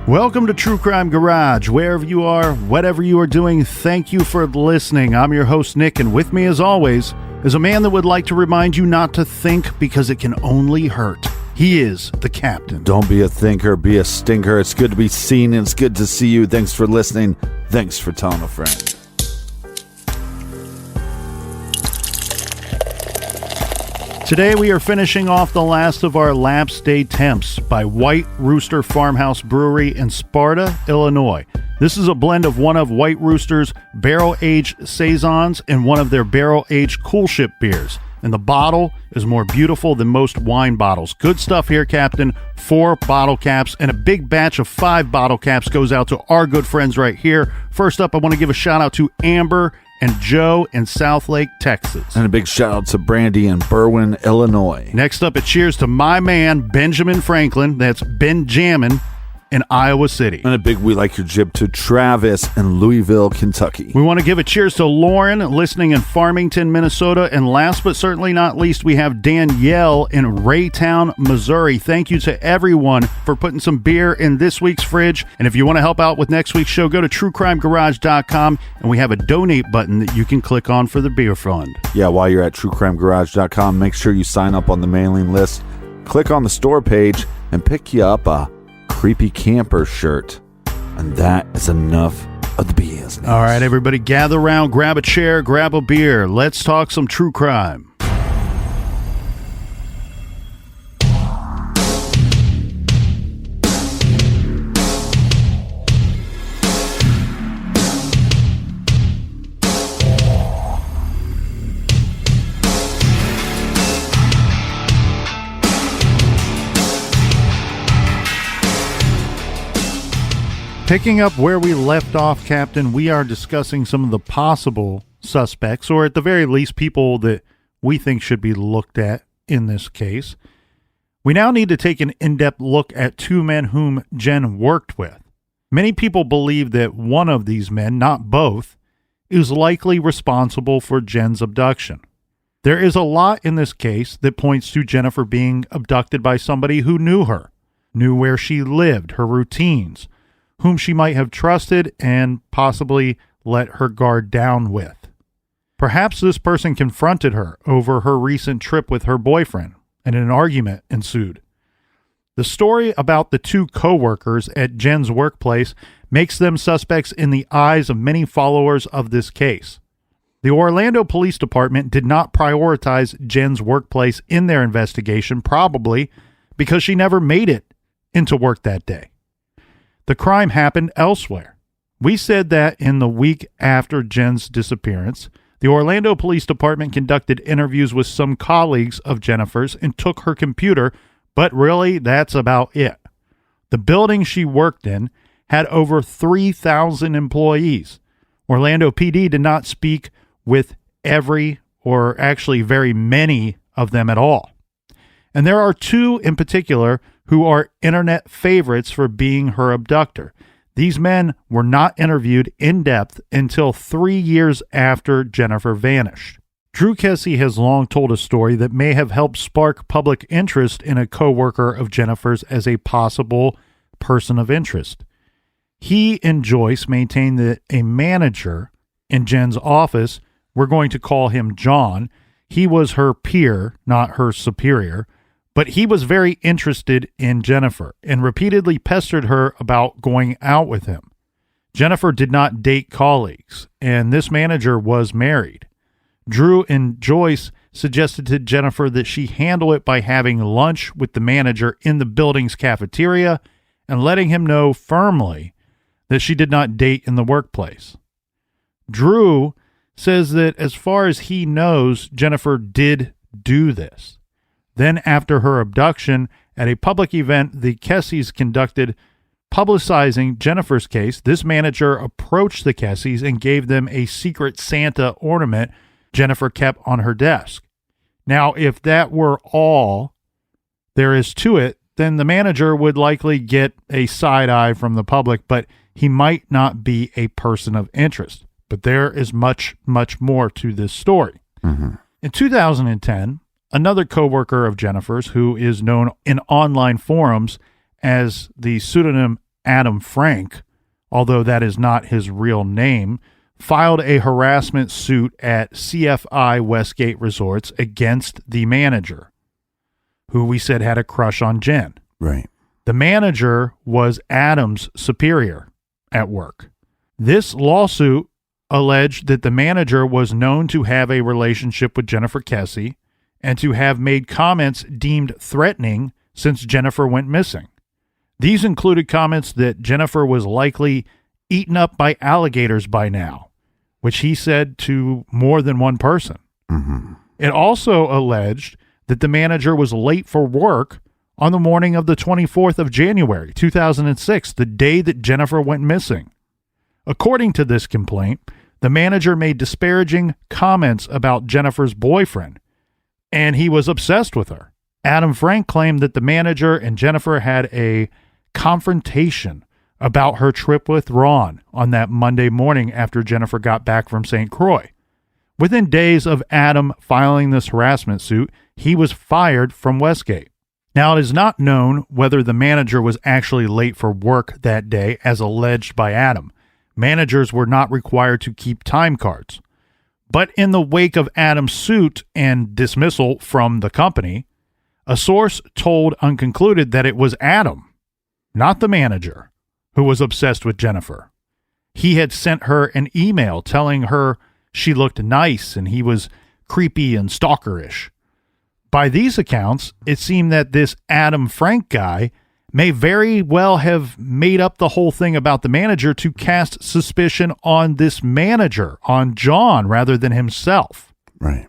Welcome to True Crime Garage. Wherever you are, whatever you are doing, thank you for listening. I'm your host, Nick, and with me, as always, is a man that would like to remind you not to think because it can only hurt. He is the captain. Don't be a thinker, be a stinker. It's good to be seen, and it's good to see you. Thanks for listening. Thanks for telling a friend. Today we are finishing off the last of our Lapse Day Temps by White Rooster Farmhouse Brewery in Sparta, Illinois. This is a blend of one of White Rooster's barrel-aged saisons and one of their barrel-aged coolship beers. And the bottle is more beautiful than most wine bottles. Good stuff here, Captain. 4 bottle caps and a big batch of 5 bottle caps goes out to our good friends right here. First up, I want to give a shout out to Amber and Joe in Southlake, Texas. And a big shout out to Brandy in Berwyn, Illinois. Next up, a cheers to my man, Benjamin Franklin. That's Benjamin in Iowa City. And a big we like your jib to Travis in Louisville, Kentucky. We want to give a cheers to Lauren listening in Farmington, Minnesota. And last but certainly not least, we have Danielle in Raytown, Missouri. Thank you to everyone for putting some beer in this week's fridge. And if you want to help out with next week's show, go to truecrimegarage.com and we have a donate button that you can click on for the beer fund. Yeah, while you're at truecrimegarage.com, make sure you sign up on the mailing list, click on the store page, and pick you up a creepy camper shirt. And that is enough of the business. All right, everybody, gather around, grab a chair, grab a beer. Let's talk some true crime. Picking up where we left off, Captain, we are discussing some of the possible suspects, or at the very least, people that we think should be looked at in this case. We now need to take an in-depth look at 2 men whom Jen worked with. Many people believe that one of these men, not both, is likely responsible for Jen's abduction. There is a lot in this case that points to Jennifer being abducted by somebody who knew her, knew where she lived, her routines, whom she might have trusted and possibly let her guard down with. Perhaps this person confronted her over her recent trip with her boyfriend, and an argument ensued. The story about the 2 co-workers at Jen's workplace makes them suspects in the eyes of many followers of this case. The Orlando Police Department did not prioritize Jen's workplace in their investigation, probably because she never made it into work that day. The crime happened elsewhere. We said that in the week after Jen's disappearance, the Orlando Police Department conducted interviews with some colleagues of Jennifer's and took her computer, but really that's about it. The building she worked in had over 3,000 employees. Orlando PD did not speak with every, or actually very many of them at all. And there are 2 in particular who are internet favorites for being her abductor. These men were not interviewed in depth until 3 years after Jennifer vanished. Drew Kesse has long told a story that may have helped spark public interest in a co-worker of Jennifer's as a possible person of interest. He and Joyce maintained that a manager in Jen's office, we're going to call him John, he was her peer, not her superior, but he was very interested in Jennifer and repeatedly pestered her about going out with him. Jennifer did not date colleagues, and this manager was married. Drew and Joyce suggested to Jennifer that she handle it by having lunch with the manager in the building's cafeteria and letting him know firmly that she did not date in the workplace. Drew says that as far as he knows, Jennifer did do this. Then, after her abduction, at a public event the Kesses conducted publicizing Jennifer's case, this manager approached the Kesses and gave them a secret Santa ornament Jennifer kept on her desk. Now, if that were all there is to it, then the manager would likely get a side eye from the public, but he might not be a person of interest. But there is much, much more to this story. Mm-hmm. In 2010, another coworker of Jennifer's, who is known in online forums as the pseudonym Adam Frank, although that is not his real name, filed a harassment suit at CFI Westgate Resorts against the manager, who we said had a crush on Jen. Right. The manager was Adam's superior at work. This lawsuit alleged that the manager was known to have a relationship with Jennifer Kesse and to have made comments deemed threatening since Jennifer went missing. These included comments that Jennifer was likely eaten up by alligators by now, which he said to more than one person. Mm-hmm. It also alleged that the manager was late for work on the morning of the 24th of January, 2006, the day that Jennifer went missing. According to this complaint, the manager made disparaging comments about Jennifer's boyfriend, and he was obsessed with her. Adam Frank claimed that the manager and Jennifer had a confrontation about her trip with Ron on that Monday morning after Jennifer got back from St. Croix. Within days of Adam filing this harassment suit, he was fired from Westgate. Now, it is not known whether the manager was actually late for work that day, as alleged by Adam. Managers were not required to keep time cards. But in the wake of Adam's suit and dismissal from the company, a source told Unconcluded that it was Adam, not the manager, who was obsessed with Jennifer. He had sent her an email telling her she looked nice and he was creepy and stalkerish. By these accounts, it seemed that this Adam Frank guy may very well have made up the whole thing about the manager to cast suspicion on this manager, on John, rather than himself. Right.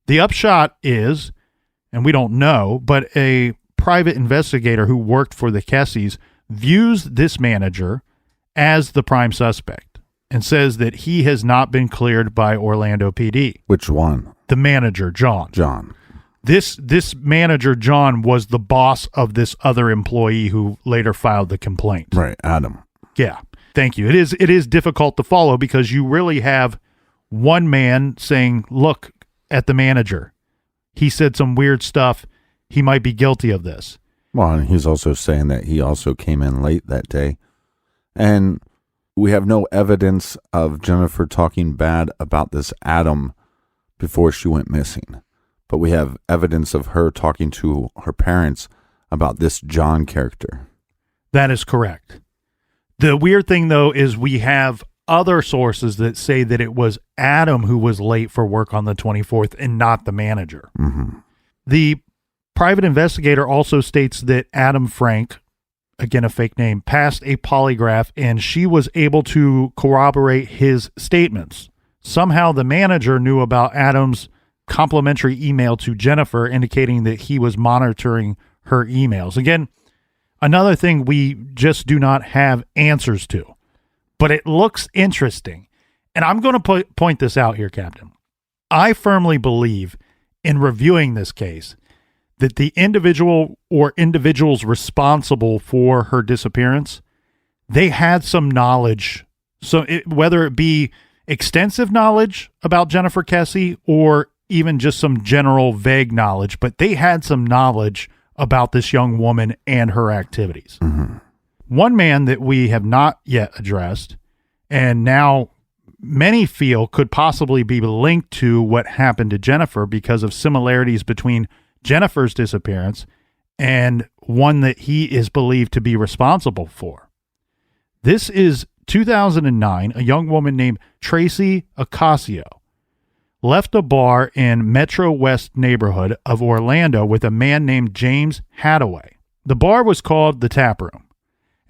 The upshot is, and we don't know, but a private investigator who worked for the Kesses views this manager as the prime suspect and says that he has not been cleared by Orlando PD. Which one? The manager, John. John. This manager, John, was the boss of this other employee who later filed the complaint. Right, Adam. Yeah, thank you. It is difficult to follow because you really have one man saying, look at the manager. He said some weird stuff. He might be guilty of this. Well, and he's also saying that he also came in late that day. And we have no evidence of Jennifer talking bad about this Adam before she went missing. But we have evidence of her talking to her parents about this John character. That is correct. The weird thing, though, is we have other sources that say that it was Adam who was late for work on the 24th and not the manager. Mm-hmm. The private investigator also states that Adam Frank, again a fake name, passed a polygraph and she was able to corroborate his statements. Somehow the manager knew about Adam's complimentary email to Jennifer indicating that he was monitoring her emails. Again, another thing we just do not have answers to, but it looks interesting. And I'm going to point this out here, Captain. I firmly believe in reviewing this case that the individual or individuals responsible for her disappearance, they had some knowledge. So whether it be extensive knowledge about Jennifer Kesse or even just some general vague knowledge, but they had some knowledge about this young woman and her activities. Mm-hmm. One man that we have not yet addressed, and now many feel could possibly be linked to what happened to Jennifer because of similarities between Jennifer's disappearance and one that he is believed to be responsible for. This is 2009, a young woman named Tracy Ocasio left a bar in Metro West neighborhood of Orlando with a man named James Hadaway. The bar was called the Tap Room,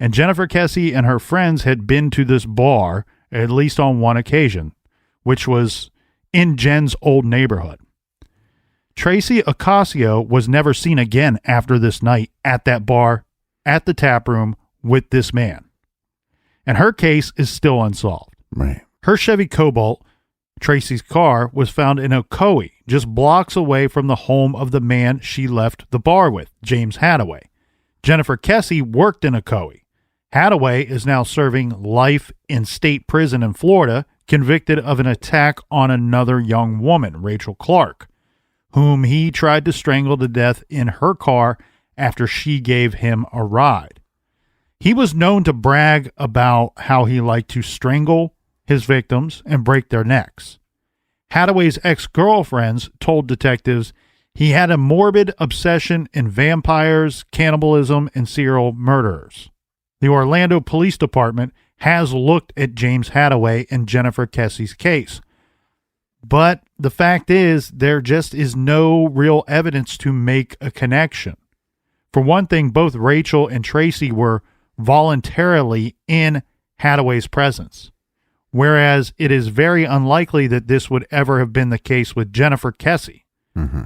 and Jennifer Kesse and her friends had been to this bar at least on one occasion, which was in Jen's old neighborhood. Tracy Ocasio was never seen again after this night at that bar, at the Tap Room, with this man. And her case is still unsolved. Right. Her Chevy Cobalt, Tracy's car, was found in Ocoee, just blocks away from the home of the man she left the bar with, James Hadaway. Jennifer Kesse worked in Ocoee. Hadaway is now serving life in state prison in Florida, convicted of an attack on another young woman, Rachel Clark, whom he tried to strangle to death in her car after she gave him a ride. He was known to brag about how he liked to strangle his victims and break their necks. Hadaway's ex-girlfriends told detectives he had a morbid obsession in vampires, cannibalism, and serial murderers. The Orlando Police Department has looked at James Hadaway and Jennifer Kesse's case. But the fact is, there just is no real evidence to make a connection. For one thing, both Rachel and Tracy were voluntarily in Hadaway's presence, whereas it is very unlikely that this would ever have been the case with Jennifer Kesse. Mm-hmm.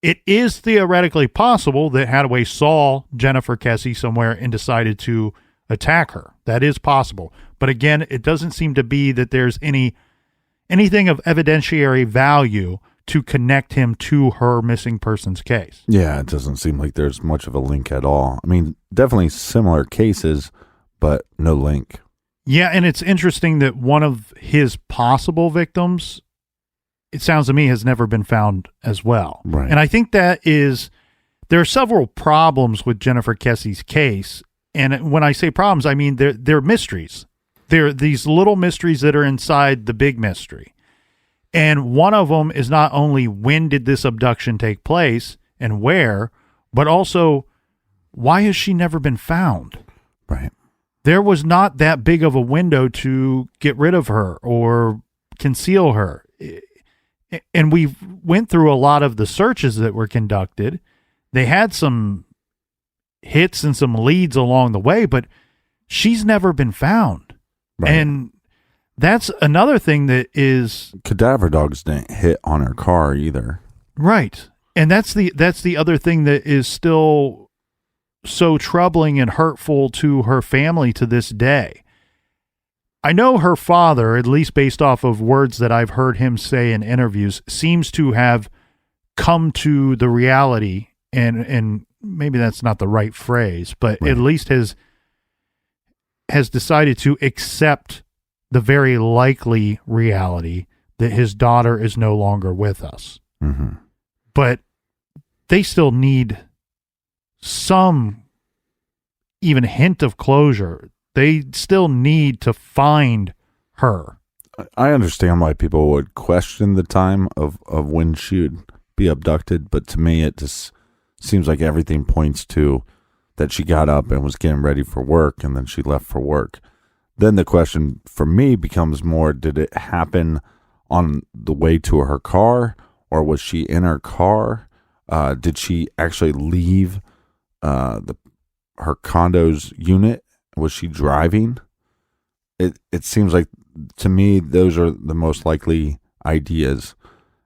It is theoretically possible that Hadaway saw Jennifer Kesse somewhere and decided to attack her. That is possible. But again, it doesn't seem to be that there's anything of evidentiary value to connect him to her missing persons case. Yeah, it doesn't seem like there's much of a link at all. I mean, definitely similar cases, but no link. Yeah, and it's interesting that one of his possible victims, it sounds to me, has never been found as well. Right. And I think there are several problems with Jennifer Kesse's case. And when I say problems, I mean they're mysteries. They're these little mysteries that are inside the big mystery. And one of them is not only when did this abduction take place and where, but also why has she never been found? Right. There was not that big of a window to get rid of her or conceal her. And we went through a lot of the searches that were conducted. They had some hits and some leads along the way, but she's never been found. Right. And that's another thing that is Cadaver dogs didn't hit on her car either. right. And that's the other thing that is still so troubling and hurtful to her family to this day. I know her father, at least based off of words that I've heard him say in interviews, seems to have come to the reality, and maybe that's not the right phrase, but right. At least has decided to accept the very likely reality that his daughter is no longer with us. Mm-hmm. But they still need some even hint of closure. They still need to find her. I understand why people would question the time of when she would be abducted, but to me it just seems like everything points to that she got up and was getting ready for work, and then she left for work. Then the question for me becomes more, did it happen on the way to her car, or was she in her car? Did she actually leave her condo's unit? Was she driving? It seems like, to me, those are the most likely ideas.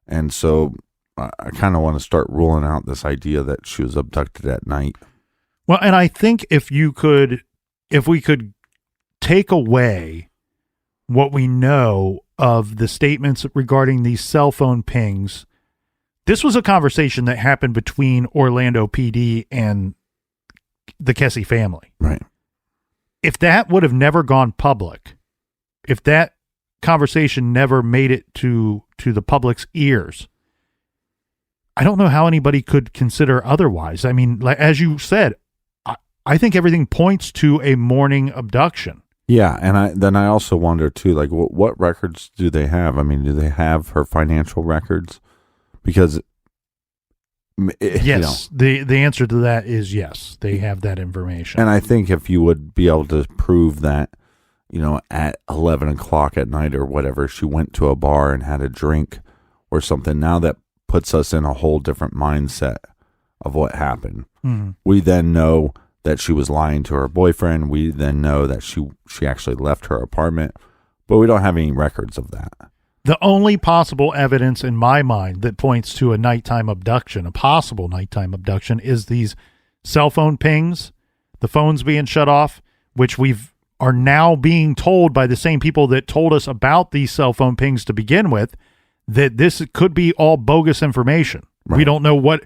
And so I kind of want to start ruling out this idea that she was abducted at night. Well, and I think if we could take away what we know of the statements regarding these cell phone pings, this was a conversation that happened between Orlando PD and the Kesse family. Right. If that would have never gone public, if that conversation never made it to the public's ears, I don't know how anybody could consider otherwise. I mean, like, as you said, I think everything points to a morning abduction. Yeah, and I also wonder too, like, what records do they have? I mean, do they have her financial records? Because yes, the answer to that is yes. They have that information. And I think if you would be able to prove that, at 11 o'clock at night or whatever, she went to a bar and had a drink or something, now that puts us in a whole different mindset of what happened. Mm-hmm. We then know that she was lying to her boyfriend. We then know that she actually left her apartment, but we don't have any records of that. The only possible evidence in my mind that points to a nighttime abduction, a possible nighttime abduction, is these cell phone pings, the phones being shut off, which are now being told by the same people that told us about these cell phone pings to begin with, that this could be all bogus information. Right. We don't know what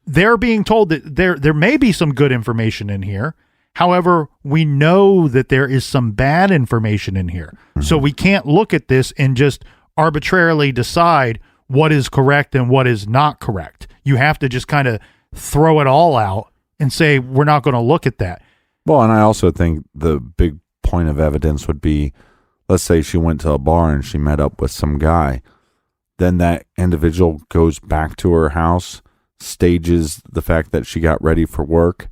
they're being told, that there may be some good information in here. However, we know that there is some bad information in here. Mm-hmm. So we can't look at this and just arbitrarily decide what is correct and what is not correct. You have to just kind of throw it all out and say, we're not going to look at that. Well, and I also think the big point of evidence would be, let's say she went to a bar and she met up with some guy. Then that individual goes back to her house, stages the fact that she got ready for work,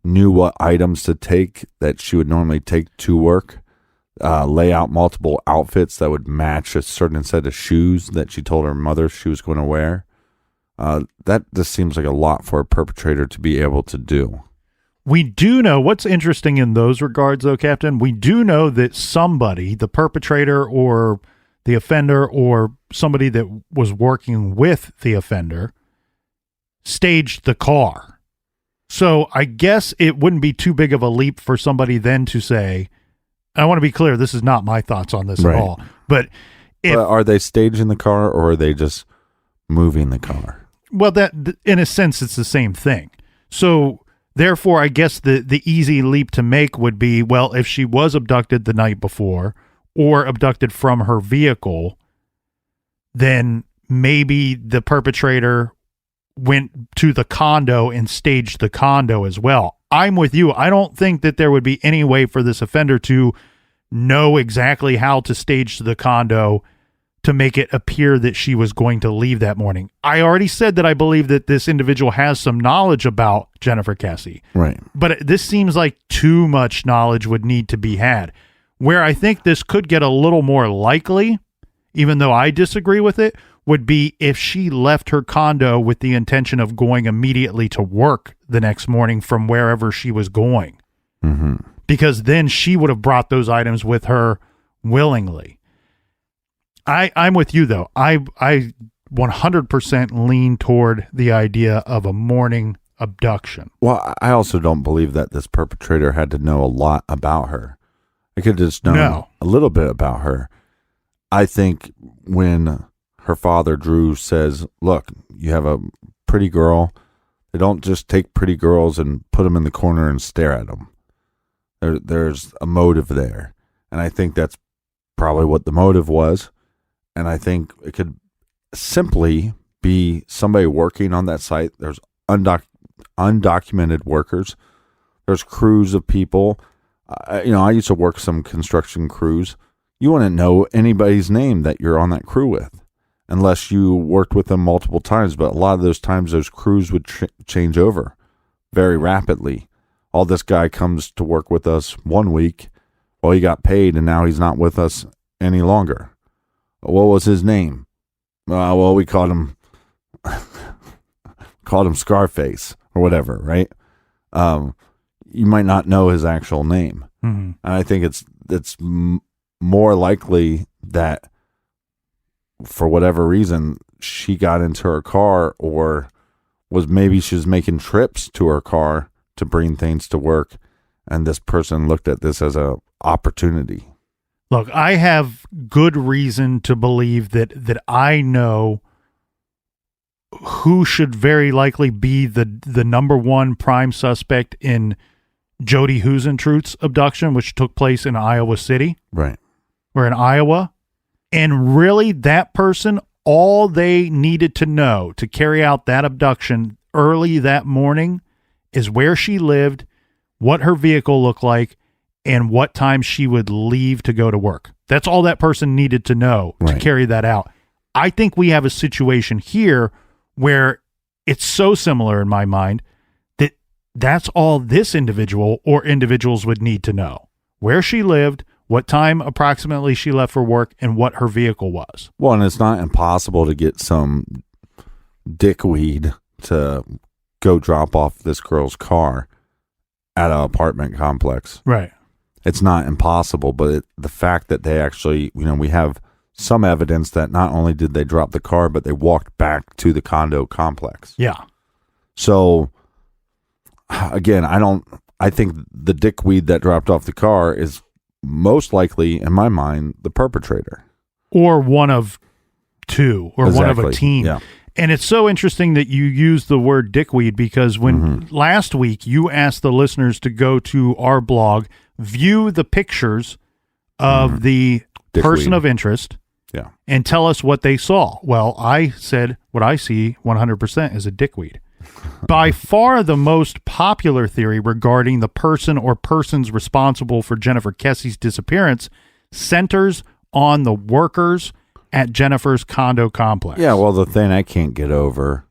knew what items to take that she would normally take to work, lay out multiple outfits that would match a certain set of shoes that she told her mother she was going to wear. That just seems like a lot for a perpetrator to be able to do. We do know what's interesting in those regards, though, Captain. We do know that somebody, the perpetrator or the offender or somebody that was working with the offender, staged the car. So I guess it wouldn't be too big of a leap for somebody then to say, I want to be clear, this is not my thoughts on this at all. But are they staging the car or are they just moving the car? Well, that in a sense, it's the same thing. So therefore, I guess the easy leap to make would be, well, if she was abducted the night before or abducted from her vehicle, then maybe the perpetrator went to the condo and staged the condo as well. I'm with you. I don't think that there would be any way for this offender to know exactly how to stage the condo to make it appear that she was going to leave that morning. I already said that I believe that this individual has some knowledge about Jennifer Kesse. Right. But this seems like too much knowledge would need to be had. Where I think this could get a little more likely, even though I disagree with it, would be if she left her condo with the intention of going immediately to work the next morning from wherever she was going. Mm-hmm. Because then she would have brought those items with her willingly. I'm with you, though. I 100% lean toward the idea of a morning abduction. Well, I also don't believe that this perpetrator had to know a lot about her. I could just know a little bit about her. I think when her father, Drew, says, look, you have a pretty girl, they don't just take pretty girls and put them in the corner and stare at them. There's a motive there. And I think that's probably what the motive was. And I think it could simply be somebody working on that site. There's undocumented workers. There's crews of people. I used to work some construction crews. You wouldn't know anybody's name that you're on that crew with unless you worked with them multiple times. But a lot of those times, those crews would change over very rapidly. All this guy comes to work with us 1 week. Well, he got paid, and now he's not with us any longer. What was his name? Well, we called him Scarface or whatever, right? You might not know his actual name. Mm-hmm. And I think it's more likely that for whatever reason she got into her car, or maybe she was making trips to her car to bring things to work, and this person looked at this as a opportunity. Look, I have good reason to believe that I know who should very likely be the number one prime suspect in Jody Huisentruit's abduction, which took place in Iowa City. Right. Or in Iowa. And really, that person, all they needed to know to carry out that abduction early that morning is where she lived, what her vehicle looked like, and what time she would leave to go to work. That's all that person needed to know to carry that out. I think we have a situation here where it's so similar in my mind that that's all this individual or individuals would need to know. Where she lived, what time approximately she left for work, and what her vehicle was. Well, and it's not impossible to get some dickweed to go drop off this girl's car at an apartment complex. Right. It's not impossible, but the fact that they actually, we have some evidence that not only did they drop the car, but they walked back to the condo complex. Yeah. So, again, I think the dickweed that dropped off the car is most likely, in my mind, the perpetrator. Or one of two, or one of a team. Yeah. And it's so interesting that you use the word dickweed, because when last week you asked the listeners to go to our blog, view the pictures of the person of interest, and tell us what they saw. Well, I said what I see 100% is a dickweed. By far the most popular theory regarding the person or persons responsible for Jennifer Kesse's disappearance centers on the workers at Jennifer's condo complex. Yeah, well, the thing I can't get over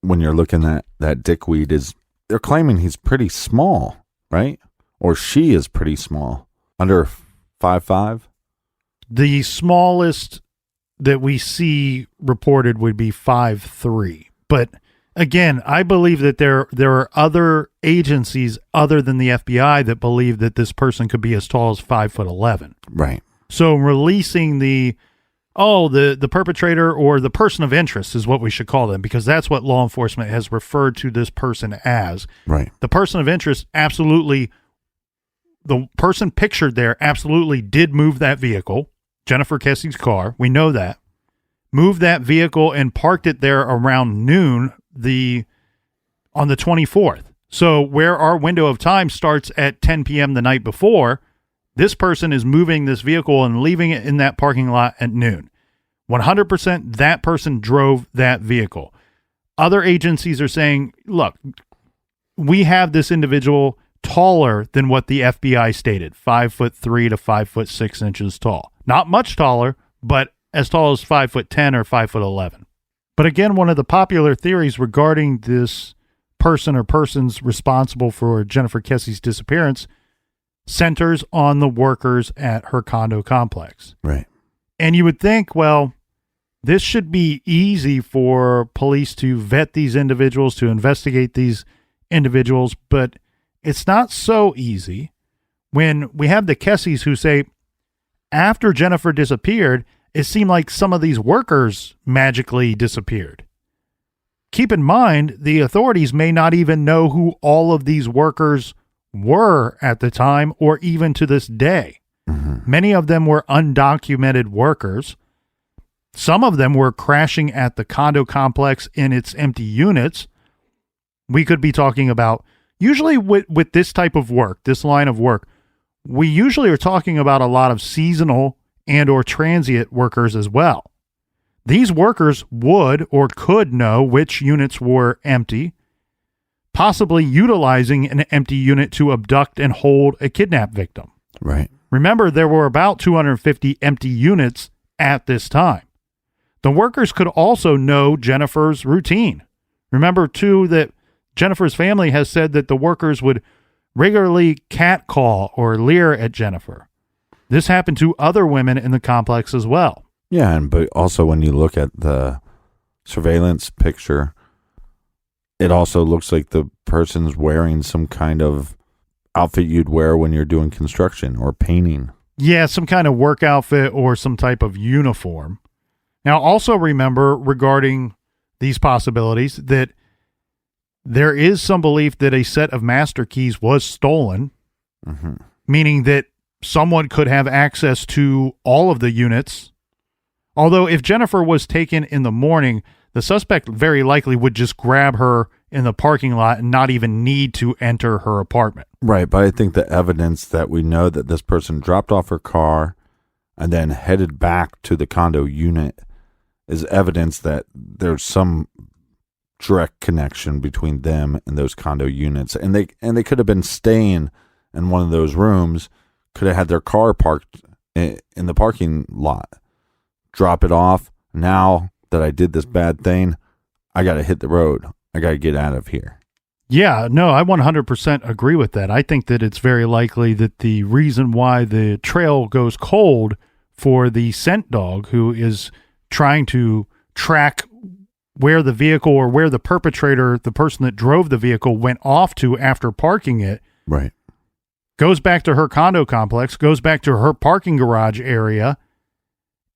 when you're looking at that dickweed is they're claiming he's pretty small, right? Or she is pretty small, under 5'5". The smallest that we see reported would be 5'3". But again, I believe that there are other agencies other than the FBI that believe that this person could be as tall as 5'11". Right. So releasing the perpetrator or the person of interest is what we should call them, because that's what law enforcement has referred to this person as. Right. The person of interest, absolutely, the person pictured there absolutely did move that vehicle, Jennifer Kesse's car. We know that. Moved that vehicle and parked it there around noon on the 24th. So where our window of time starts at 10 p.m. the night before, this person is moving this vehicle and leaving it in that parking lot at noon. 100% that person drove that vehicle. Other agencies are saying, look, we have this individual taller than what the FBI stated, 5'3" to 5'6" tall. Not much taller, but as tall as 5'10" or 5'11". But again, one of the popular theories regarding this person or persons responsible for Jennifer Kesse's disappearance centers on the workers at her condo complex. Right. And you would think, well, this should be easy for police to vet these individuals, to investigate these individuals, but it's not so easy when we have the Kesses who say, after Jennifer disappeared, it seemed like some of these workers magically disappeared. Keep in mind, the authorities may not even know who all of these workers were at the time or even to this day. Mm-hmm. Many of them were undocumented workers. Some of them were crashing at the condo complex in its empty units. We could be talking about, usually with this type of work, this line of work, we usually are talking about a lot of seasonal and or transient workers as well. These workers would or could know which units were empty, possibly utilizing an empty unit to abduct and hold a kidnap victim. Right. Remember, there were about 250 empty units at this time. The workers could also know Jennifer's routine. Remember, too, that Jennifer's family has said that the workers would regularly catcall or leer at Jennifer. This happened to other women in the complex as well. Yeah, but also when you look at the surveillance picture, it also looks like the person's wearing some kind of outfit you'd wear when you're doing construction or painting. Yeah, some kind of work outfit or some type of uniform. Now, also remember regarding these possibilities that there is some belief that a set of master keys was stolen, meaning that someone could have access to all of the units. Although if Jennifer was taken in the morning, the suspect very likely would just grab her in the parking lot and not even need to enter her apartment. Right, but I think the evidence that we know that this person dropped off her car and then headed back to the condo unit is evidence that there's some direct connection between them and those condo units. And they could have been staying in one of those rooms, could have had their car parked in the parking lot, drop it off. Now that I did this bad thing, I got to hit the road. I got to get out of here. Yeah, no, I 100% agree with that. I think that it's very likely that the reason why the trail goes cold for the scent dog who is trying to track where the vehicle or where the perpetrator, the person that drove the vehicle, went off to after parking it. Right. Goes back to her condo complex, goes back to her parking garage area,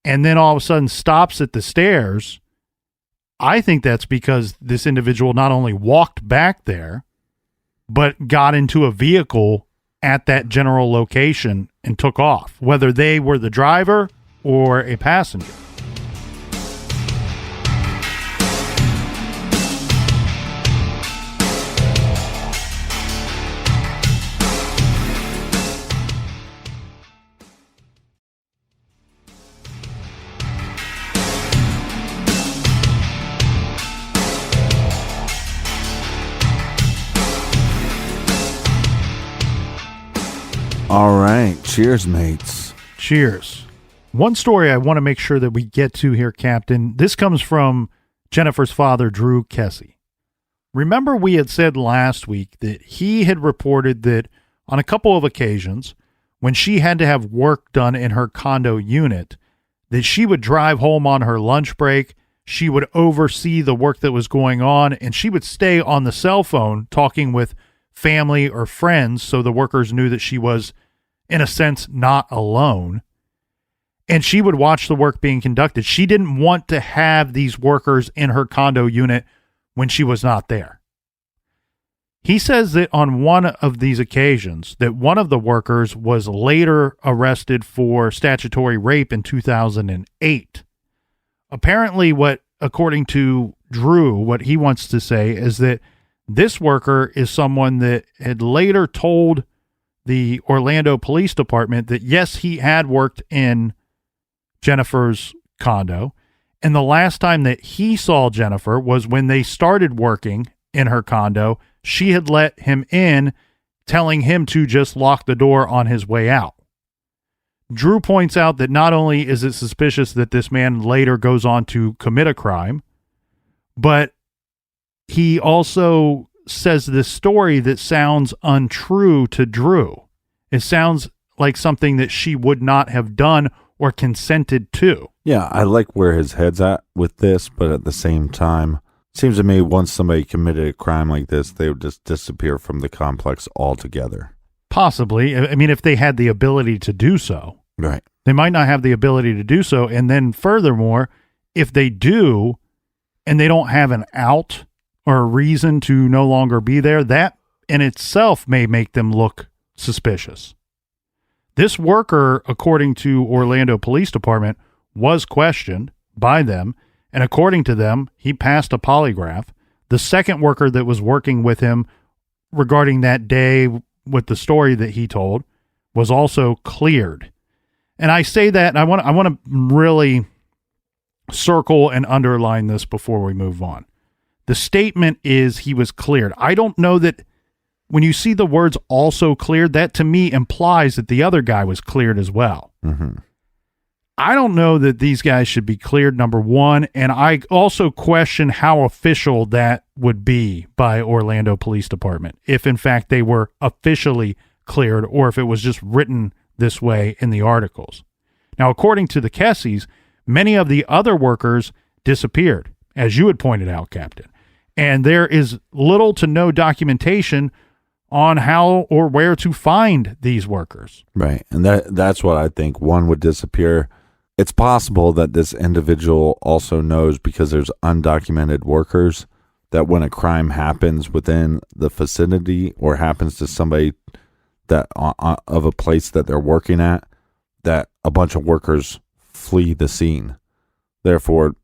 and then all of a sudden stops at the stairs. I think that's because this individual not only walked back there, but got into a vehicle at that general location and took off, whether they were the driver or a passenger. Cheers, mates. Cheers. One story I want to make sure that we get to here, Captain. This comes from Jennifer's father, Drew Kesse. Remember we had said last week that he had reported that on a couple of occasions, when she had to have work done in her condo unit, that she would drive home on her lunch break, she would oversee the work that was going on, and she would stay on the cell phone talking with family or friends so the workers knew that she was, in a sense, not alone. And she would watch the work being conducted. She didn't want to have these workers in her condo unit when she was not there. He says that on one of these occasions, that one of the workers was later arrested for statutory rape in 2008. Apparently, according to Drew, what he wants to say is that this worker is someone that had later told the Orlando Police Department that, yes, he had worked in Jennifer's condo, and the last time that he saw Jennifer was when they started working in her condo. She had let him in, telling him to just lock the door on his way out. Drew points out that not only is it suspicious that this man later goes on to commit a crime, but he also says this story that sounds untrue to Drew. It sounds like something that she would not have done or consented to. Yeah, I like where his head's at with this, but at the same time, it seems to me once somebody committed a crime like this, they would just disappear from the complex altogether. Possibly. I mean, if they had the ability to do so. Right. They might not have the ability to do so. And then furthermore, if they do, and they don't have an out or a reason to no longer be there, that in itself may make them look suspicious. This worker, according to Orlando Police Department, was questioned by them, and according to them, he passed a polygraph. The second worker that was working with him regarding that day with the story that he told was also cleared. And I say that, and I want to really circle and underline this before we move on. The statement is he was cleared. I don't know that when you see the words also cleared, that to me implies that the other guy was cleared as well. Mm-hmm. I don't know that these guys should be cleared, number one, and I also question how official that would be by Orlando Police Department, if in fact they were officially cleared or if it was just written this way in the articles. Now, according to the Kesses, many of the other workers disappeared, as you had pointed out, Captain, and there is little to no documentation on how or where to find these workers. Right, and that's what I think. One would disappear. It's possible that this individual also knows, because there's undocumented workers, that when a crime happens within the vicinity or happens to somebody that of a place that they're working at, that a bunch of workers flee the scene. Therefore,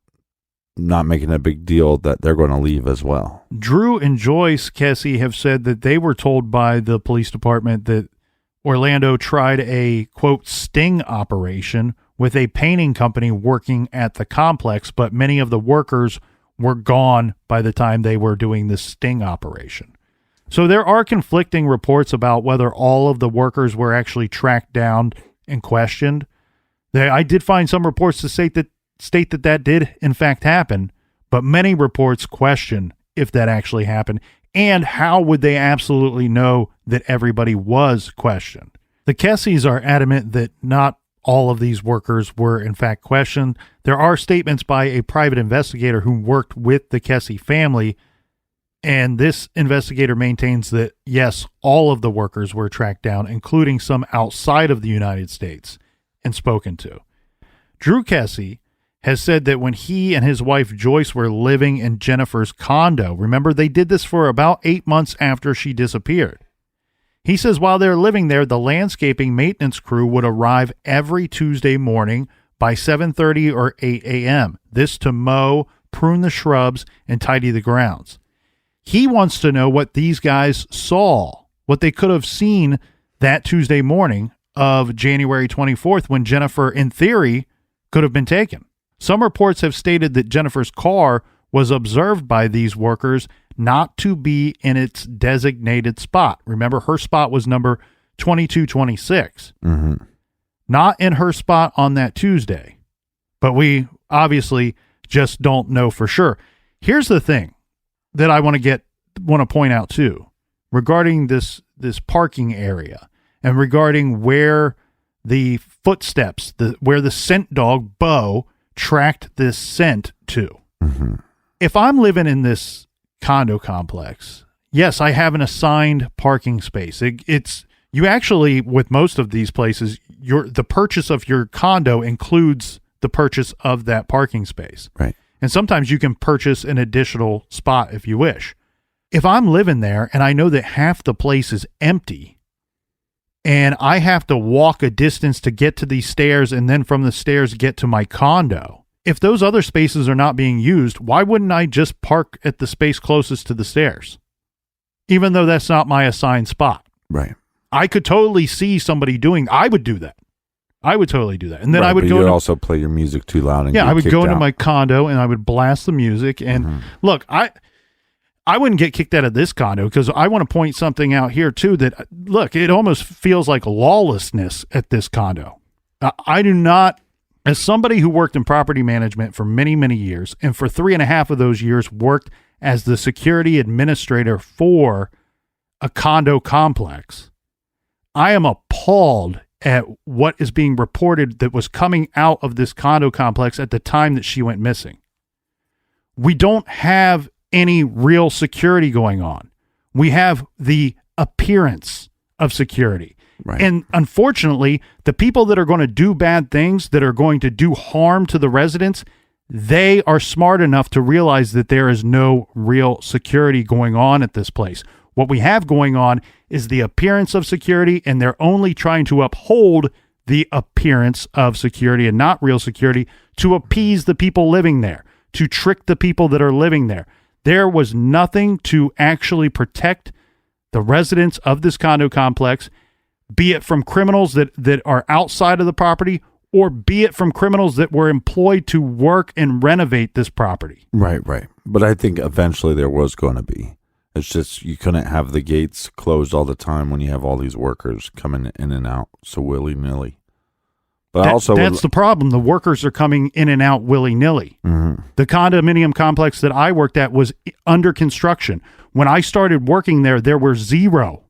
not making a big deal that they're going to leave as well. Drew and Joyce Kesse have said that they were told by the police department that Orlando tried a, quote, sting operation with a painting company working at the complex, but many of the workers were gone by the time they were doing this sting operation. So there are conflicting reports about whether all of the workers were actually tracked down and questioned. I did find some reports to state that did in fact happen, but many reports question if that actually happened and how would they absolutely know that everybody was questioned. The Kesses are adamant that not all of these workers were in fact questioned. There are statements by a private investigator who worked with the Kesse family, and this investigator maintains that yes, all of the workers were tracked down, including some outside of the United States, and spoken to. Drew Kesse has said that when he and his wife Joyce were living in Jennifer's condo, remember they did this for about 8 months after she disappeared. He says while they were living there, the landscaping maintenance crew would arrive every Tuesday morning by 7:30 or 8 a.m. This to mow, prune the shrubs, and tidy the grounds. He wants to know what these guys saw, what they could have seen that Tuesday morning of January 24th when Jennifer, in theory, could have been taken. Some reports have stated that Jennifer's car was observed by these workers not to be in its designated spot. Remember, her spot was number 2226. Mm-hmm. Not in her spot on that Tuesday. But we obviously just don't know for sure. Here's the thing that I want to point out too, regarding this parking area and regarding where the footsteps, where the scent dog Bo tracked this scent to. Mm-hmm. If I'm living in this condo complex, yes, I have an assigned parking space. It's you actually, with most of these places, the purchase of your condo includes the purchase of that parking space. Right. And sometimes you can purchase an additional spot if you wish. If I'm living there and I know that half the place is empty and I have to walk a distance to get to these stairs and then from the stairs get to my condo, if those other spaces are not being used, why wouldn't I just park at the space closest to the stairs? Even though that's not my assigned spot. Right. I could totally see somebody I would do that. I would totally do that. And then right, I would but go you'd also play your music too loud and I would go into out. my condo and I would blast the music. And look, I wouldn't get kicked out of this condo because I want to point something out here too that, look, it almost feels like lawlessness at this condo. I do not, as somebody who worked in property management for many, many years, and for 3.5 of those years worked as the security administrator for a condo complex, I am appalled at what is being reported that was coming out of this condo complex at the time that she went missing. We don't have any real security going on. We have the appearance of security. Right. And unfortunately, the people that are going to do bad things, that are going to do harm to the residents, they are smart enough to realize that there is no real security going on at this place. What we have going on is the appearance of security, and they're only trying to uphold the appearance of security and not real security to appease the people living there, to trick the people that are living there. There was nothing to actually protect the residents of this condo complex, be it from criminals that are outside of the property, or be it from criminals that were employed to work and renovate this property. Right. But I think eventually there was going to be. It's just you couldn't have the gates closed all the time when you have all these workers coming in and out so willy-nilly. But that's the problem. The workers are coming in and out willy-nilly. Mm-hmm. The condominium complex that I worked at was under construction. When I started working there were zero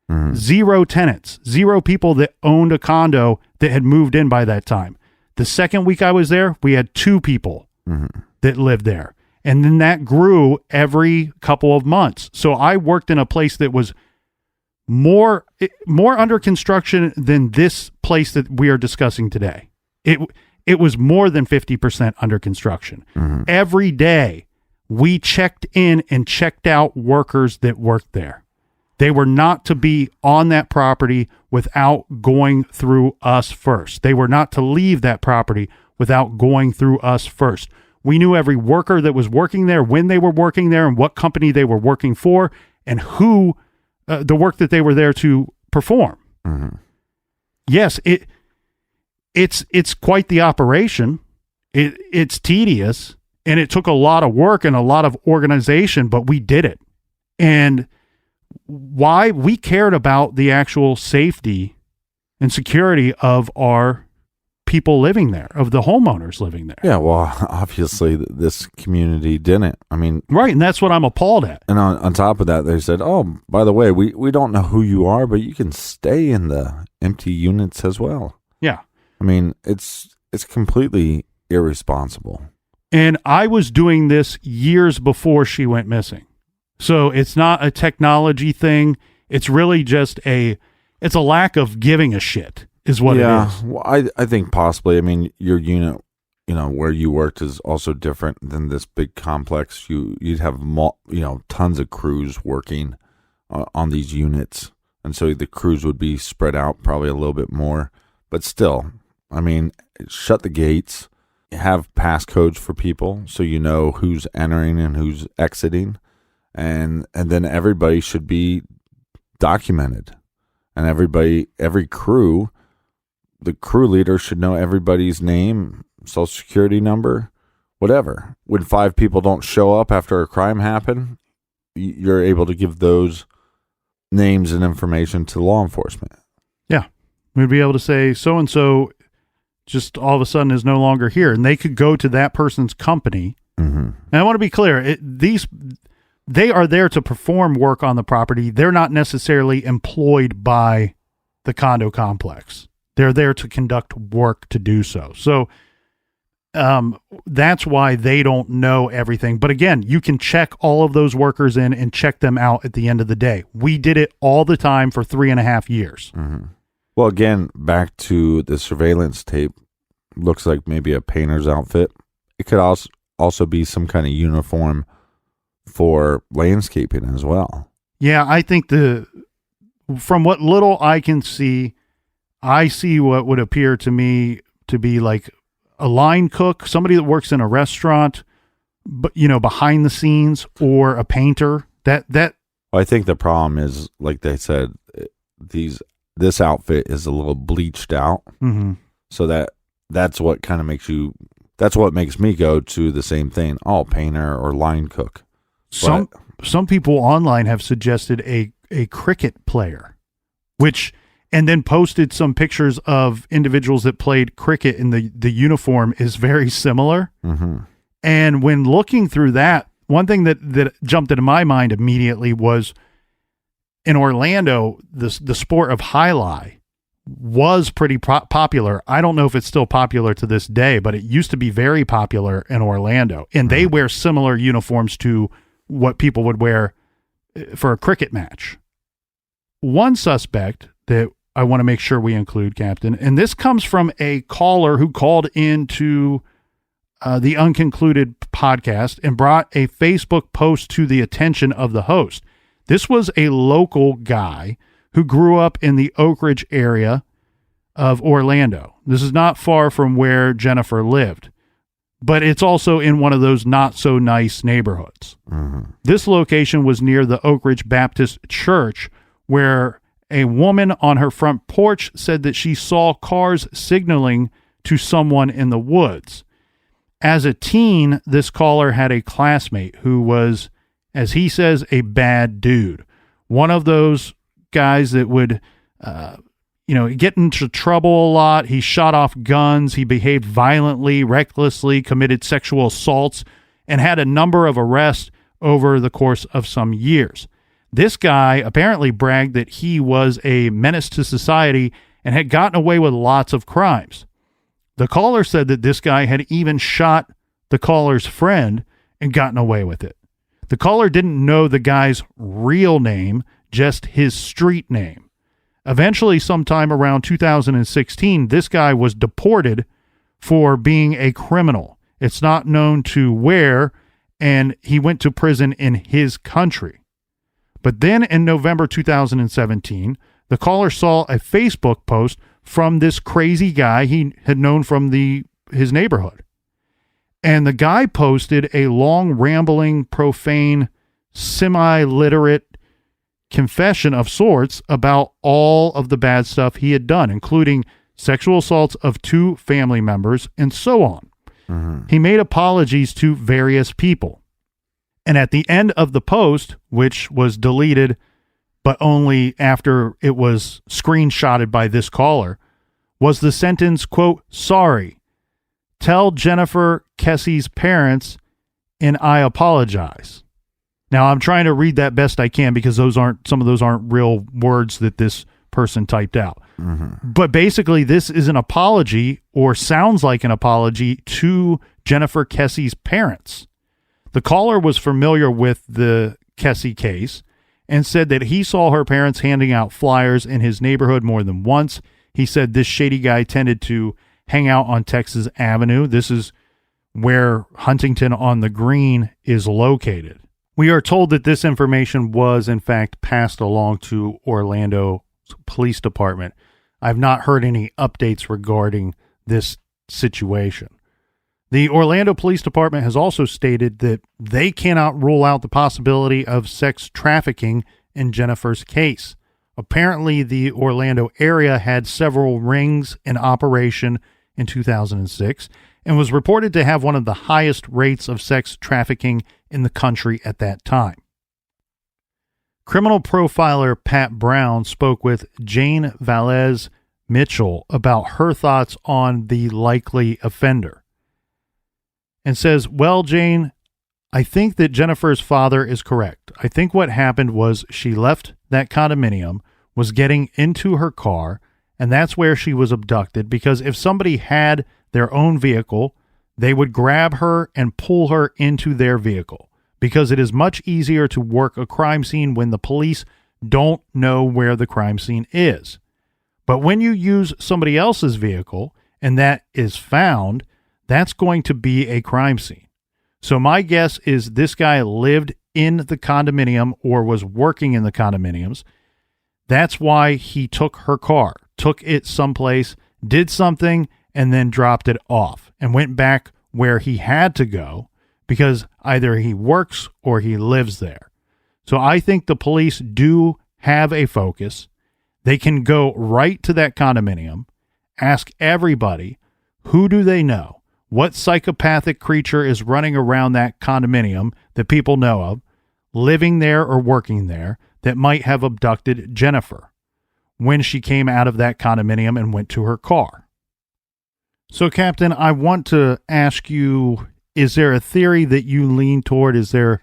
tenants, zero people that owned a condo that had moved in by that time. The second week I was there, we had 2 people that lived there. And then that grew every couple of months. So I worked in a place that was more under construction than this place that we are discussing today. It was more than 50% under construction. Every day we checked in and checked out workers that worked there. They were not to be on that property without going through us first. They were not to leave that property without going through us first. We knew every worker that was working there, when they were working there, and what company they were working for, and who the work that they were there to perform. Yes, it's quite the operation. It's tedious, and it took a lot of work and a lot of organization, but we did it. And why? We cared about the actual safety and security of our people living there, of the homeowners living there. Yeah, well, obviously this community didn't. I mean, right, and that's what I'm appalled at. And on top of that, they said, "Oh, by the way, we don't know who you are, but you can stay in the empty units as well." Yeah, I mean, it's completely irresponsible. And I was doing this years before she went missing, so it's not a technology thing. It's really just it's a lack of giving a shit. Is what it is. Well, I think possibly. I mean, your unit, where you worked is also different than this big complex. You'd have tons of crews working on these units, and so the crews would be spread out probably a little bit more. But still, I mean, shut the gates, have passcodes for people so you know who's entering and who's exiting, and then everybody should be documented, and every crew. The crew leader should know everybody's name, social security number, whatever. When 5 people don't show up after a crime happened, you're able to give those names and information to law enforcement. Yeah. We'd be able to say so-and-so just all of a sudden is no longer here. And they could go to that person's company. Mm-hmm. And I want to be clear. They are there to perform work on the property. They're not necessarily employed by the condo complex. They're there to conduct work to do so. So that's why they don't know everything. But again, you can check all of those workers in and check them out at the end of the day. We did it all the time for 3.5 years. Mm-hmm. Well, again, back to the surveillance tape. Looks like maybe a painter's outfit. It could also be some kind of uniform for landscaping as well. Yeah, I think from what little I can see, I see what would appear to me to be like a line cook, somebody that works in a restaurant, but behind the scenes, or a painter. Well, I think the problem is, like they said, this outfit is a little bleached out. Mm-hmm. So that's what kind of that's what makes me go to the same thing. Oh, painter or line cook. Some people online have suggested a cricket player, and then posted some pictures of individuals that played cricket, and the uniform is very similar. Mm-hmm. And when looking through that, one thing that jumped into my mind immediately was, in Orlando, the sport of jai-alai was pretty popular. I don't know if it's still popular to this day, but it used to be very popular in Orlando. And they wear similar uniforms to what people would wear for a cricket match. One suspect that I want to make sure we include, Captain, and this comes from a caller who called into the Unconcluded podcast and brought a Facebook post to the attention of the host. This was a local guy who grew up in the Oak Ridge area of Orlando. This is not far from where Jennifer lived, but it's also in one of those not so nice neighborhoods. Mm-hmm. This location was near the Oak Ridge Baptist Church, where a woman on her front porch said that she saw cars signaling to someone in the woods. As a teen, this caller had a classmate who was, as he says, a bad dude. One of those guys that would, get into trouble a lot. He shot off guns. He behaved violently, recklessly, committed sexual assaults, and had a number of arrests over the course of some years. This guy apparently bragged that he was a menace to society and had gotten away with lots of crimes. The caller said that this guy had even shot the caller's friend and gotten away with it. The caller didn't know the guy's real name, just his street name. Eventually, sometime around 2016, this guy was deported for being a criminal. It's not known to where, and he went to prison in his country. But then in November 2017, the caller saw a Facebook post from this crazy guy he had known from his neighborhood. And the guy posted a long, rambling, profane, semi-literate confession of sorts about all of the bad stuff he had done, including sexual assaults of 2 family members and so on. Mm-hmm. He made apologies to various people. And at the end of the post, which was deleted, but only after it was screenshotted by this caller, was the sentence, quote, "Sorry. Tell Jennifer Kesse's parents and I apologize." Now, I'm trying to read that best I can because some of those aren't real words that this person typed out. Mm-hmm. But basically, this is an apology, or sounds like an apology, to Jennifer Kesse's parents. The caller was familiar with the Kesse case and said that he saw her parents handing out flyers in his neighborhood more than once. He said this shady guy tended to hang out on Texas Avenue. This is where Huntington on the Green is located. We are told that this information was, in fact, passed along to Orlando Police Department. I've not heard any updates regarding this situation. The Orlando Police Department has also stated that they cannot rule out the possibility of sex trafficking in Jennifer's case. Apparently, the Orlando area had several rings in operation in 2006 and was reported to have one of the highest rates of sex trafficking in the country at that time. Criminal profiler Pat Brown spoke with Jane Valez Mitchell about her thoughts on the likely offender and says, well, Jane, I think that Jennifer's father is correct. I think what happened was she left that condominium, was getting into her car, and that's where she was abducted, because if somebody had their own vehicle, they would grab her and pull her into their vehicle, because it is much easier to work a crime scene when the police don't know where the crime scene is. But when you use somebody else's vehicle and that is found, that's going to be a crime scene. So my guess is this guy lived in the condominium or was working in the condominiums. That's why he took her car, took it someplace, did something, and then dropped it off and went back where he had to go, because either he works or he lives there. So I think the police do have a focus. They can go right to that condominium, ask everybody, who do they know? What psychopathic creature is running around that condominium that people know of, living there or working there, that might have abducted Jennifer when she came out of that condominium and went to her car. So, Captain, I want to ask you, is there a theory that you lean toward? Is there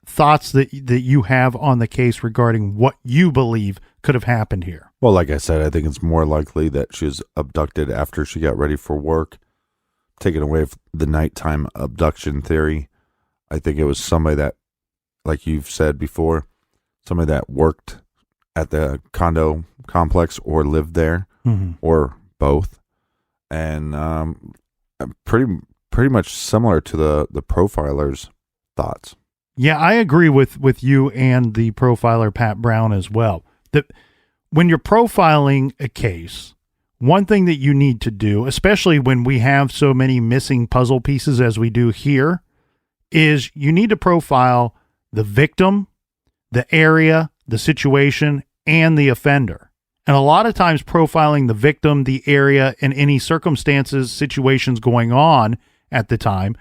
thoughts that you have on the case regarding what you believe could have happened here? Well, like I said, I think it's more likely that she was abducted after she got ready for work, taken away from the nighttime abduction theory. I think it was somebody that, like you've said before, somebody that worked at the condo complex or lived there, or both. And pretty much similar to the profiler's thoughts. Yeah, I agree with you and the profiler Pat Brown as well. That when you're profiling a case, one thing that you need to do, especially when we have so many missing puzzle pieces as we do here, is you need to profile the victim, the area, the situation, and the offender. And a lot of times profiling the victim, the area, and any circumstances, situations going on at the time,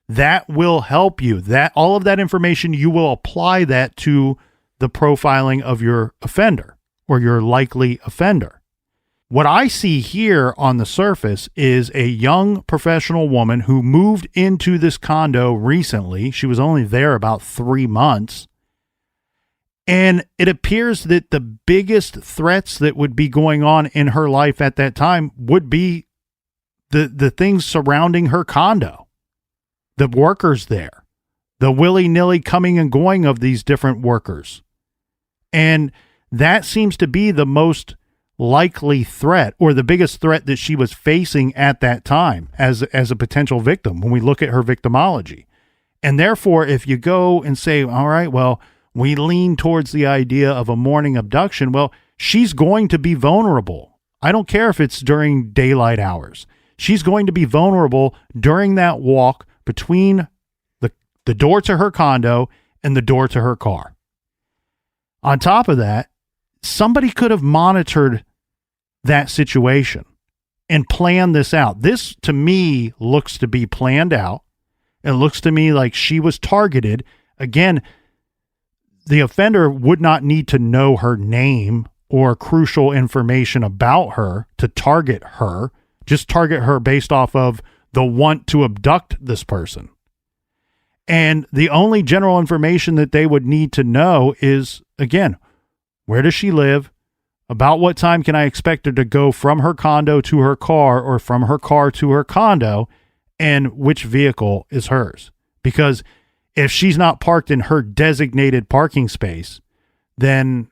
that will help you. That all of that information, you will apply that to the profiling of your offender or your likely offender. What I see here on the surface is a young professional woman who moved into this condo recently. She was only there about 3 months. And it appears that the biggest threats that would be going on in her life at that time would be the things surrounding her condo, the workers there, the willy-nilly coming and going of these different workers. And that seems to be the most likely threat, or the biggest threat that she was facing at that time as a potential victim when we look at her victimology. And therefore, if you go and say, all right, well, we lean towards the idea of a morning abduction, well, she's going to be vulnerable. I don't care if it's during daylight hours. She's going to be vulnerable during that walk between the door to her condo and the door to her car. On top of that, somebody could have monitored that situation and planned this out. This, to me, looks to be planned out. It looks to me like she was targeted. Again, the offender would not need to know her name or crucial information about her to target her. Just target her based off of the want to abduct this person. And the only general information that they would need to know is, again, where does she live? About what time can I expect her to go from her condo to her car, or from her car to her condo, and which vehicle is hers? Because if she's not parked in her designated parking space, then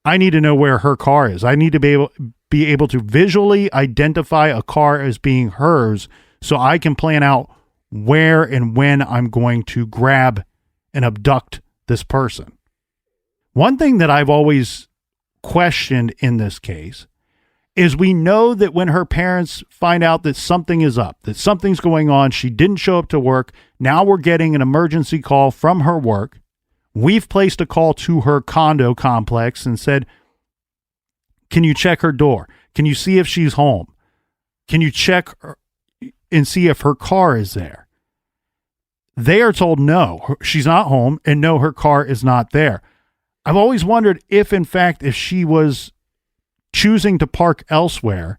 I need to know where her car is. I need to be able to visually identify a car as being hers, so I can plan out where and when I'm going to grab and abduct this person. One thing that I've always questioned in this case is, we know that when her parents find out that something is up, that something's going on, she didn't show up to work, now we're getting an emergency call from her work. We've placed a call to her condo complex and said, can you check her door? Can you see if she's home? Can you check and see if her car is there? They are told no, she's not home, and no, her car is not there. I've always wondered if, in fact, if she was choosing to park elsewhere,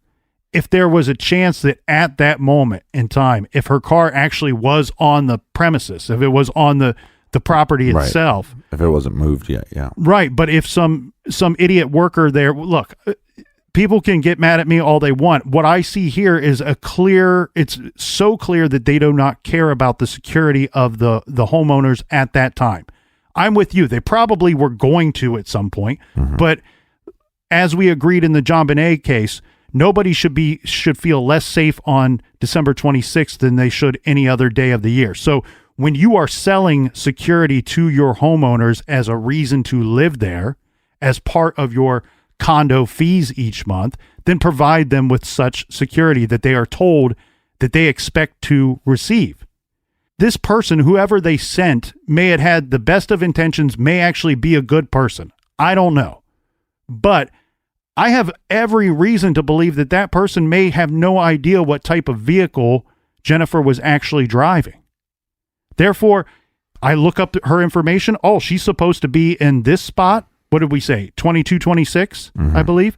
if there was a chance that at that moment in time, if her car actually was on the premises, if it was on the property itself. If it wasn't moved yet, yeah. Right, but if some idiot worker there, look, people can get mad at me all they want. What I see here is it's so clear that they do not care about the security of the homeowners at that time. I'm with you. They probably were going to at some point, but as we agreed in the John Bonet case, nobody should feel less safe on December 26th than they should any other day of the year. So when you are selling security to your homeowners as a reason to live there, as part of your condo fees each month, then provide them with such security that they are told that they expect to receive. This person, whoever they sent, may have had the best of intentions, may actually be a good person. I don't know. But I have every reason to believe that that person may have no idea what type of vehicle Jennifer was actually driving. Therefore, I look up her information. Oh, she's supposed to be in this spot. What did we say? 2226, I believe.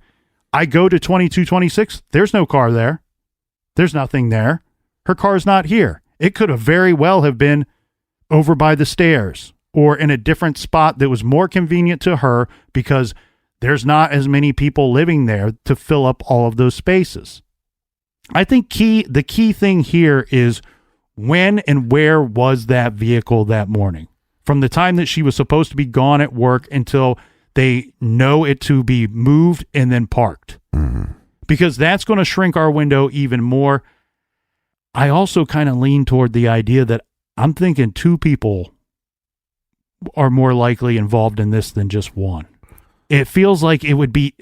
I go to 2226. There's no car there. There's nothing there. Her car's not here. It could have very well have been over by the stairs or in a different spot that was more convenient to her because there's not as many people living there to fill up all of those spaces. I think the key thing here is when and where was that vehicle that morning? From the time that she was supposed to be gone at work until they know it to be moved and then parked. Because that's going to shrink our window even more. I also kind of lean toward the idea that I'm thinking two people are more likely involved in this than just one. It feels like it'd be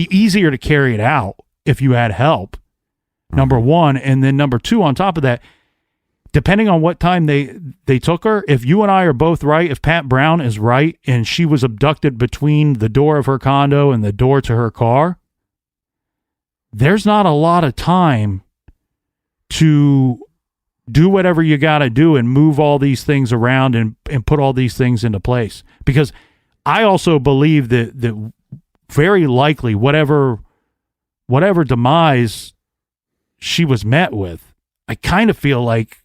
easier to carry it out if you had help, number one. And then number two, on top of that, depending on what time they took her, if you and I are both right, if Pat Brown is right, and she was abducted between the door of her condo and the door to her car, there's not a lot of time to do whatever you got to do and move all these things around and put all these things into place. Because I also believe that very likely whatever demise she was met with, I kind of feel like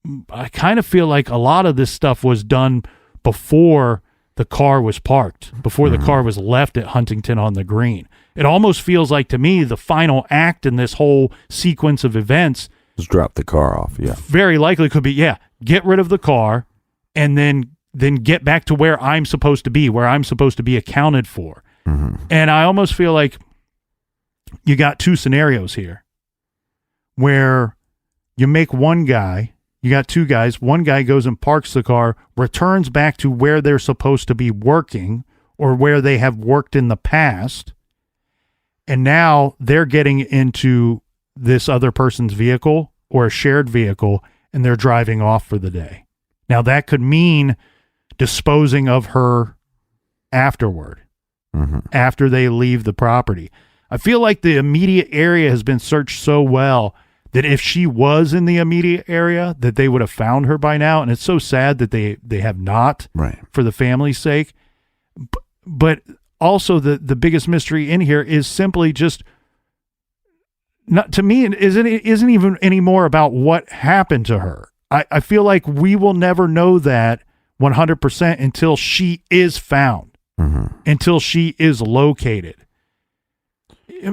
a lot of this stuff was done before the car was parked, before the car was left at Huntington on the Green. It almost feels like to me the final act in this whole sequence of events just drop the car off. Yeah, very likely could be get rid of the car and then get back to where I'm supposed to be, where I'm supposed to be accounted for. And I almost feel like you got two scenarios here where you make you got two guys, one guy goes and parks the car, returns back to where they're supposed to be working or where they have worked in the past, and now they're getting into this other person's vehicle or a shared vehicle, and they're driving off for the day. Now, that could mean disposing of her afterward, after they leave the property. I feel like the immediate area has been searched so well that if she was in the immediate area, that they would have found her by now. And it's so sad that they have not, for the family's sake. But also the biggest mystery in here is simply just, not to me, it isn't even any more about what happened to her. I feel like we will never know that 100% until she is found, until she is located.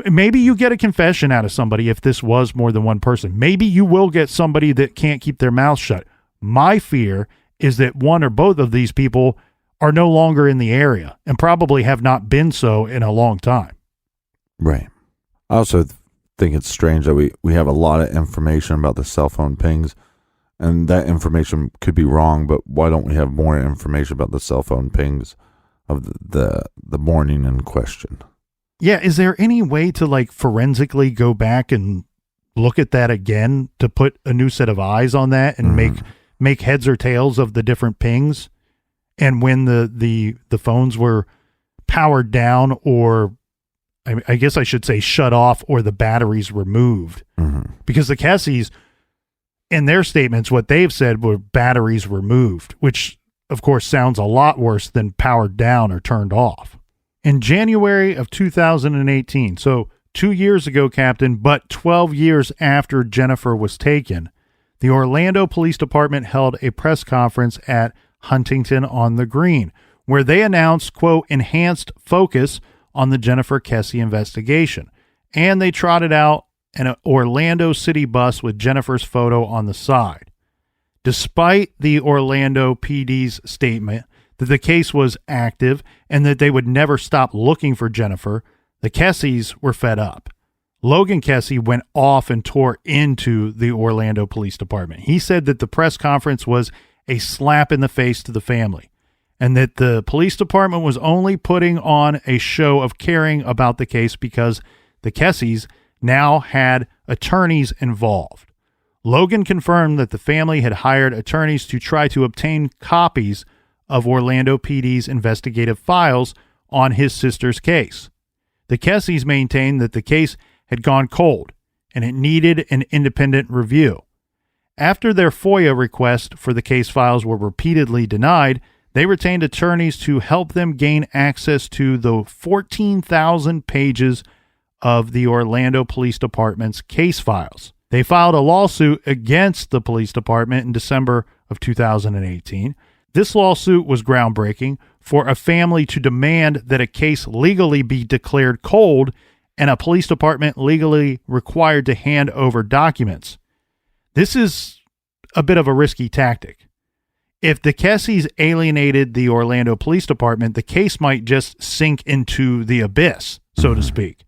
Maybe you get a confession out of somebody if this was more than one person. Maybe you will get somebody that can't keep their mouth shut. My fear is that one or both of these people are no longer in the area and probably have not been so in a long time. Right. I also think it's strange that we have a lot of information about the cell phone pings, and that information could be wrong, but why don't we have more information about the cell phone pings of the morning in question? Yeah, is there any way to forensically go back and look at that again to put a new set of eyes on that and make heads or tails of the different pings, and when the phones were powered down, or I guess I should say shut off, or the batteries removed? Because the Kesses, in their statements, what they've said were batteries removed, which of course, sounds a lot worse than powered down or turned off. In January of 2018, so 2 years ago, Captain, but 12 years after Jennifer was taken, the Orlando Police Department held a press conference at Huntington on the Green, where they announced, quote, enhanced focus on the Jennifer Kesse investigation. And they trotted out an Orlando City bus with Jennifer's photo on the side. Despite the Orlando PD's statement that the case was active and that they would never stop looking for Jennifer, the Kesses were fed up. Logan Kesse went off and tore into the Orlando Police Department. He said that the press conference was a slap in the face to the family and that the police department was only putting on a show of caring about the case because the Kesses now had attorneys involved. Logan confirmed that the family had hired attorneys to try to obtain copies of Orlando PD's investigative files on his sister's case. The Kesses maintained that the case had gone cold and it needed an independent review. After their FOIA request for the case files were repeatedly denied, they retained attorneys to help them gain access to the 14,000 pages of the Orlando Police Department's case files. They filed a lawsuit against the police department in December of 2018. This lawsuit was groundbreaking for a family to demand that a case legally be declared cold and a police department legally required to hand over documents. This is a bit of a risky tactic. If the Kesses alienated the Orlando Police Department, the case might just sink into the abyss, so to speak.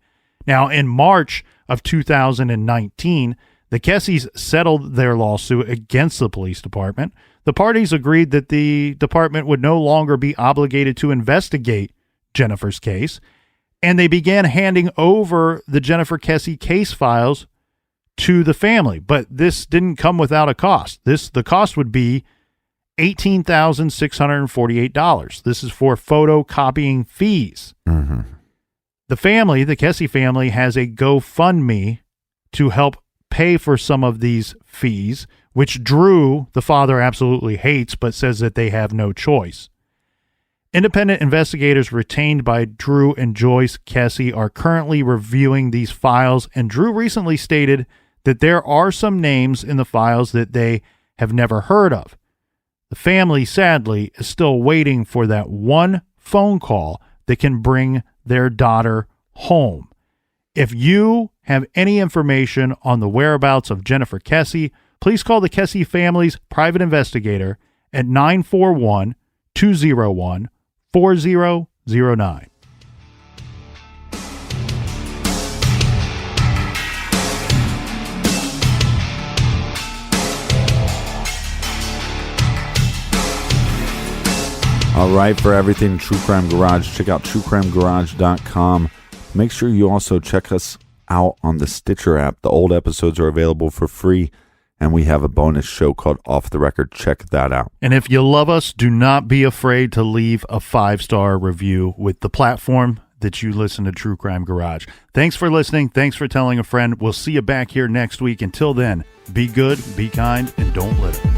Now, in March of 2019, the Kesses settled their lawsuit against the police department. The parties agreed that the department would no longer be obligated to investigate Jennifer's case, and they began handing over the Jennifer Kesse case files to the family. But this didn't come without a cost. The cost would be $18,648. This is for photocopying fees. Mm-hmm. The Kesse family, has a GoFundMe to help pay for some of these fees, which Drew, the father, absolutely hates, but says that they have no choice. Independent investigators retained by Drew and Joyce Kesse are currently reviewing these files, and Drew recently stated that there are some names in the files that they have never heard of. The family, sadly, is still waiting for that one phone call that can bring their daughter home. If you have any information on the whereabouts of Jennifer Kesse, please call the Kesse family's private investigator at 941-201-4009. All right, for everything True Crime Garage, check out truecrimegarage.com. Make sure you also check us out on the Stitcher app. The old episodes are available for free, and we have a bonus show called Off the Record. Check that out. And if you love us, do not be afraid to leave a 5-star review with the platform that you listen to True Crime Garage. Thanks for listening. Thanks for telling a friend. We'll see you back here next week. Until then, be good, be kind, and don't litter.